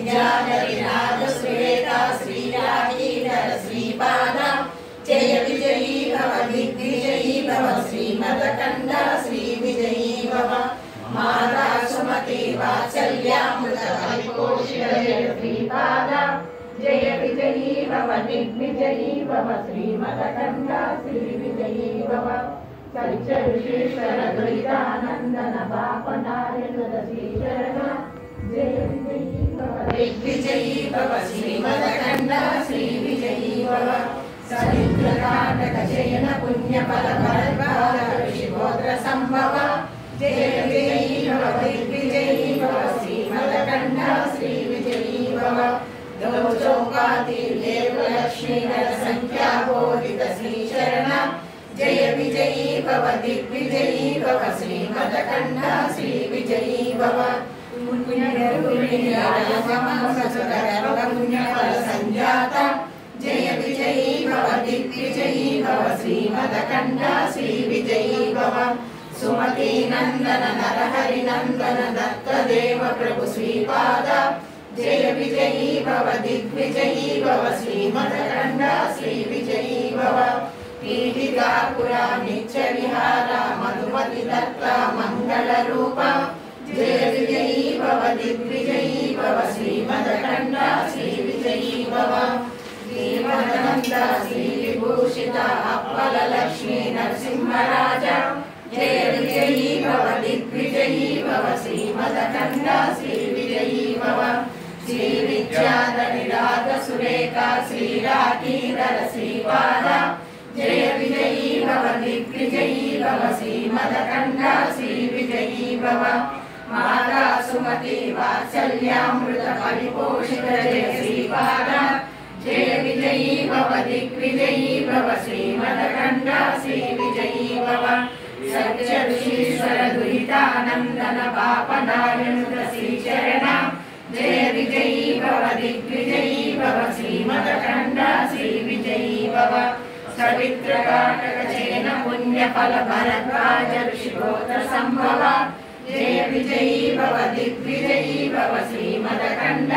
विद्याधरिनाथ सुरेखा श्रीराजीधर श्रीपाद जय विजयी भव दिग्विजयी भव श्रीमदकंद श्री विजयी भव माता सुमति वात्सल्यामृत परिपोषित जय श्रीपाद जय विजयी भव दिग्विजयी भव श्रीमदकंद श्री विजयी भव सच्चऋषीश्वर द्वैतानंदन बापनारायण श्रीचरण जय विजयी भव दिग्विजयी भव श्रीमदकंद श्री विजयी भव सरिद्रकाटक जयन पुण्यफल भरद्वाज ऋषिगोत्र संभव जय विजयी भव दिग्विजयी भव श्रीमदकंद श्री विजयी भव दो चौपाती देव लक्ष्मी नर संख्या बोधित श्रीचरण जय विजयी भव दिग्विजयी भव श्रीमदकंद श्री विजयी भव पुण्यफल संजात जय विजयी भव दिग्विजयी भव श्रीमदकंद श्री विजयी भव सुमति नंदन नरहरि नंदन दत्त देव प्रभु श्रीपाद जय विजयी भव दिग्विजयी भव श्रीमदकंद श्री विजयी भव पीठिकापुरा नित्य विहार मधुमति दत्त मंगल रूप जय विजयी भव दिग्विजयी भव श्रीमदकंद श्री विजयी भव श्रीमदनंद श्री विभूषित अप्पल लक्ष्मी नरसिंहराज जय विजयी भव दिग्विजयी भव श्रीमदकंद श्री विजयी भव श्री विद्याधरिनाथ सुरेखा श्रीराजीधर श्रीपाद जय विजयी भव दिग्विजयी भव श्रीमदकंद श्री विजयी भव माता सुमति वात्सल्यामृत परिपोषित जय श्रीपाद जय विजयी भव दिग्विजयी भव श्रीमदकंद श्री विजयी भव सच्चऋषीश्वर दुहितानंदन बापनारायण श्रीचरण जय विजयी भव दिग्विजयी भव श्रीमदकंद श्री विजयी भव सवित्रकाटक जयन पुण्यफल भरद्वाज ऋषिगोत्र संभव जय विजयी भव दिग्विजयी भव श्रीमदकंद